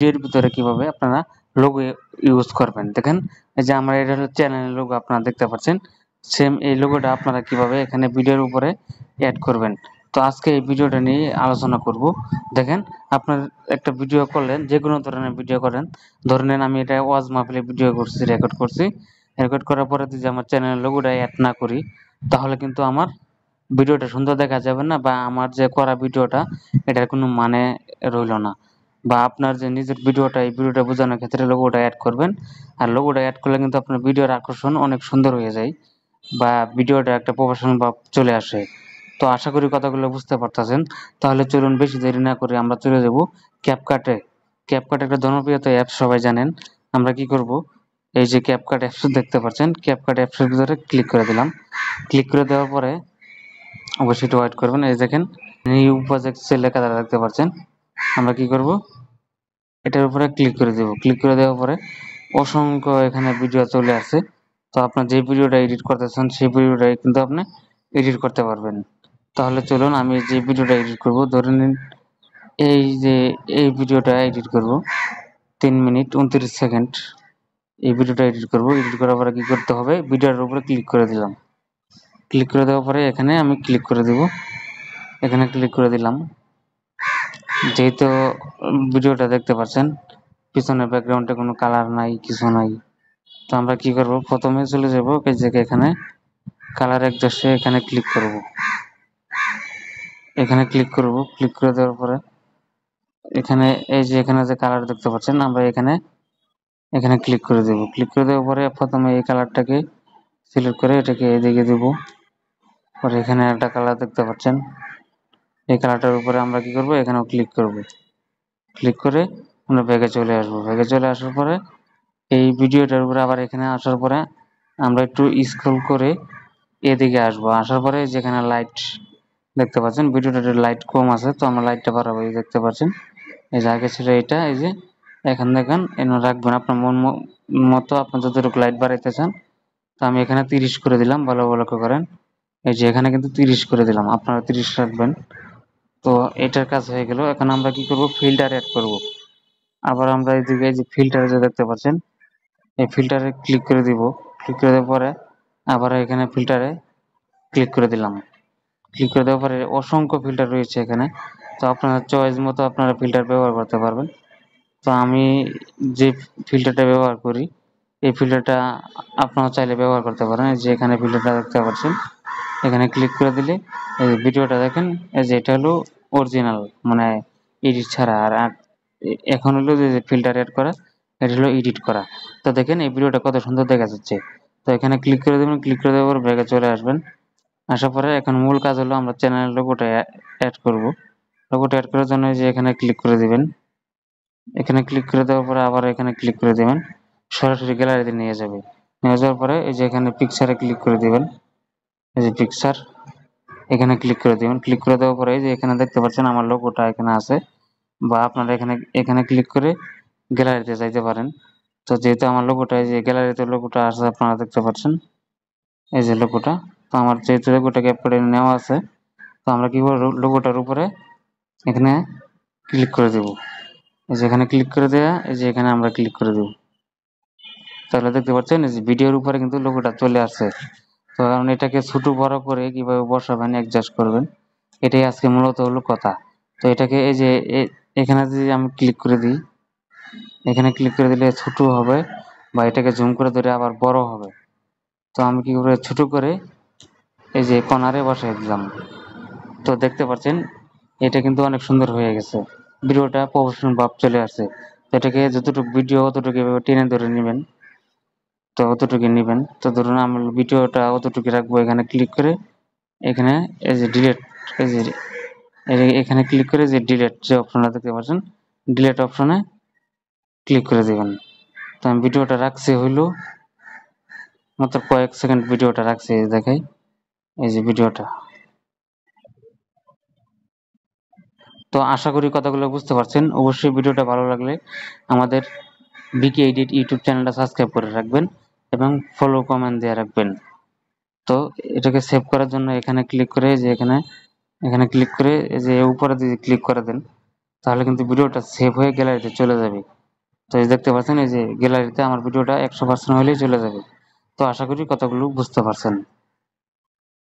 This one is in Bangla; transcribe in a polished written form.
এর ভিতরে কিভাবে আপনারা লোগো ইউজ করবেন। দেখেন এই যে আমার এটা হলো চ্যানেলের লোগো, আপনারা দেখতে পাচ্ছেন। সেম এই লোগোটা আপনারা কিভাবে এখানে ভিডিওর উপরে অ্যাড করবেন। তো আজকে এই ভিডিওটা নিয়ে আলোচনা করব। দেখেন আপনার একটা ভিডিও করলেন, যে কোনো ধরনের ভিডিও করেন, ধরে নেন আমি এটা ওয়াজ মাহফিলে ভিডিও করছি, রেকর্ড করছি। রেকর্ড করার পরে যদি আমার চ্যানেলের লোগোটা অ্যাড না করি, তাহলে কিন্তু আমার ভিডিওটা সুন্দর দেখা যাবে না, বা আমার যে করা ভিডিওটা এটার কোনো মানে রইল না। বা আপনার যে নিজের ভিডিওটা, এই ভিডিওটা বোঝানোর ক্ষেত্রে লোগোটা অ্যাড করবেন। আর লোগোটা অ্যাড করলে কিন্তু আপনার ভিডিওর আকর্ষণ অনেক সুন্দর হয়ে যায়, বা ভিডিওটা একটা প্রফেশনাল ভাব চলে আসে। তো আশা করি কথাগুলো বুঝতে পারতেছেন। তাহলে চলুন বেশি দেরি না করে আমরা চলে যাব ক্যাপকাটে। ক্যাপকাট একটা জনপ্রিয়তা অ্যাপ, সবাই জানেন। আমরা কি করব, এই যে ক্যাপকাট অ্যাপস দেখতে পাচ্ছেন, ক্যাপকাট অ্যাপসের ভিতরে ক্লিক করে দিলাম। ক্লিক করে দেওয়ার পরে অবশ্যই একটু ওয়েট করবেন। এই দেখেন নিউ প্রজেক্ট লেখা দেখতে পাচ্ছেন। আমরা কি করব, এটার উপরে ক্লিক করে দেব। ক্লিক করে দেওয়ার পরে অসংখ্য এখানে ভিডিও চলে আসছে। তো আপনার যে ভিডিওটা এডিট করতেছেন সেই ভিডিওটাই কিন্তু আপনি এডিট করতে পারবেন। তাহলে চলুন আমি যে ভিডিওটা এডিট করব, ধরে নিন এই যে এই ভিডিওটা এডিট করব 3 মিনিট 29 সেকেন্ড। এই ভিডিওটা এডিট করব। এডিট করার পরে কি করতে হবে, ভিডিওর উপরে ক্লিক করে দিলাম। ক্লিক করে দেওয়ার পরে এখানে আমি ক্লিক করে দেব। এখানে ক্লিক করে দিলাম। যেহেতু ভিডিওটা দেখতে পাচ্ছেন পিছনে ব্যাকগ্রাউন্ডে কোনো কালার নাই, কিছু নাই। তো আমরা কি করব, প্রথমে চলে যাব এই যে এখানে কালার অ্যাডজাস্টে এখানে ক্লিক করব। এখানে ক্লিক করব। ক্লিক করে দেওয়ার পরে এখানে এই যে এখানে যে কালার দেখতে পাচ্ছেন, আমরা এখানে এখানে ক্লিক করে দেব। ক্লিক করে দেওয়ার পরে প্রথমে এই কালারটাকে সিলেক্ট করে এটাকে এদিকে দেব। পরে এখানে একটা কালার দেখতে পাচ্ছেন, এই কালারটার উপরে আমরা কি করব, এখানেও ক্লিক করব। ক্লিক করে আমরা ব্যাগে চলে আসব। ব্যাগে চলে আসার পরে এই ভিডিওটার উপরে আবার এখানে আসার পরে আমরা একটু স্ক্রল করে এদিকে আসব। আসার পরে যেখানে লাইট দেখতে পাচ্ছেন, ভিডিওটার লাইট কম আছে, তো আমরা লাইটটা বাড়াবো। এই দেখতে পাচ্ছেন এই যে আগে ছিল এটা, এই যে এখন দেখেন এনে রাখবেন আপনার মন মতো, আপনার যতটুকু লাইট বাড়াইতে চান। তো আমি এখানে 30 করে দিলাম, ভালো ভালো করেন। এই যে এখানে কিন্তু 30 করে দিলাম, আপনারা 30 রাখবেন। তো এটার কাজ হয়ে গেল। এখন আমরা কি করব, ফিল্টার অ্যাড করব। আবার আমরা এইদিকে এই যে ফিল্টার যে দেখতে পাচ্ছেন, এই ফিল্টারে ক্লিক করে দিব। ক্লিক করে দেওয়ার পরে আবার এখানে ফিল্টারে ক্লিক করে দিলাম। ক্লিক করে দেওয়ার পরে অসংখ্য ফিল্টার রয়েছে এখানে। তো আপনার চয়েস মতো আপনারা ফিল্টার ব্যবহার করতে পারবেন। তো আমি যে ফিল্টারটা ব্যবহার করি, এই ফিল্টারটা আপনারা চাইলে ব্যবহার করতে পারেন। এই যে এখানে ফিল্টারটা দেখতে পাচ্ছেন, এখানে ক্লিক করে দিলে এই ভিডিওটা দেখেন, এই যে এটা হলো অরিজিনাল, মানে এডিট ছাড়া। আর এখন হলো যে ফিল্টার অ্যাড করা, এটা হলো এডিট করা। তো দেখেন এই ভিডিওটা কত সুন্দর দেখা যাচ্ছে। তো এখানে ক্লিক করে দেবেন। ক্লিক করে দেওয়ার পর ব্যাগে চলে আসবেন। আসার পরে এখন মূল কাজ হলো আমরা চ্যানেলের লোগোটা অ্যাড করব। লোগোটা অ্যাড করার জন্য যে এখানে ক্লিক করে দিবেন। এখানে ক্লিক করে দেওয়ার পরে আবার এখানে ক্লিক করে দেবেন, সরাসরি গ্যালারিতে নিয়ে যাবে। নিয়ে যাওয়ার পরে এই যে এখানে পিকচারে ক্লিক করে দিবেন। এই যে পিকচার, এখানে ক্লিক করে দিবেন। ক্লিক করে দেওয়ার পরে এই যে এখানে দেখতে পাচ্ছেন আমার লোগোটা এখানে আছে, বা আপনারা এখানে এখানে ক্লিক করে গ্যালারিতে যাইতে পারেন। তো যেহেতু আমার লোগোটা, এই যে গ্যালারিতে লোগোটা আছে আপনারা দেখতে পাচ্ছেন, এই যে লোগোটা। তো আমার যেহেতু লোগোটা ক্যাপকাটে নেওয়া আছে, তো আমরা কি করব, লোগোটার উপরে এখানে ক্লিক করে দেব। এই যে এখানে ক্লিক করে দেয়া, এই যে এখানে আমরা ক্লিক করে দেব। তাহলে দেখতে পাচ্ছেন এই যে ভিডিওর উপরে কিন্তু লোগোটা চলে আসছে। তো কারণ এটাকে ছোট বড় করে কিভাবে বসাবেন, অ্যাডজাস্ট করবেন, এটাই আজকে মূলত হলো কথা। তো এটাকে এই যে এখানে যদি আমি ক্লিক করে দিই, এখানে ক্লিক করে দিলে ছোট হবে, বা এটাকে জুম করে ধরে আবার বড় হবে। তো আমি কি করে, ছোট করে এই যে কর্নারে বসাই দিলাম। তো দেখতে পাচ্ছেন এটা কিন্তু অনেক সুন্দর হয়ে গেছে, ভিডিওটা প্রফেশনাল ভাব চলে আসছে। তো এটাকে যতটুকু ভিডিও অতটুকু এভাবে টেনে ধরে নেবেন। তো অতটুকু নেবেন। তো ধরুন আমি ভিডিওটা অতটুকু রাখবো। এখানে ক্লিক করে এখানে এই যে ডিলিট, এই যে এখানে ক্লিক করে যে ডিলিট যে অপশনটা দেখতে পাচ্ছেন, ডিলিট অপশনে ক্লিক করে দেবেন। তো আমি ভিডিওটা রাখছি হইলো মাত্র কয়েক সেকেন্ড, ভিডিওটা রাখছি দেখাই। এই যে ভিডিওটা। তো আশা করি কথাগুলো বুঝতে পারছেন। অবশ্যই ভিডিওটা ভালো লাগলে আমাদের বিকে এডিট ইউটিউব চ্যানেলটা সাবস্ক্রাইব করে রাখবেন এবং ফলো কমেন্ট দিয়ে রাখবেন। তো এটাকে সেভ করার জন্য এখানে ক্লিক করে যে এখানে ক্লিক করে এই যে উপরে যদি ক্লিক করে দেন, তাহলে কিন্তু ভিডিওটা সেভ হয়ে গ্যালারিতে চলে যাবে। তো এই দেখতে পাচ্ছেন এই যে গ্যালারিতে আমার ভিডিওটা 100% হলেই চলে যাবে। তো আশা করি কথাগুলো বুঝতে পারছেন।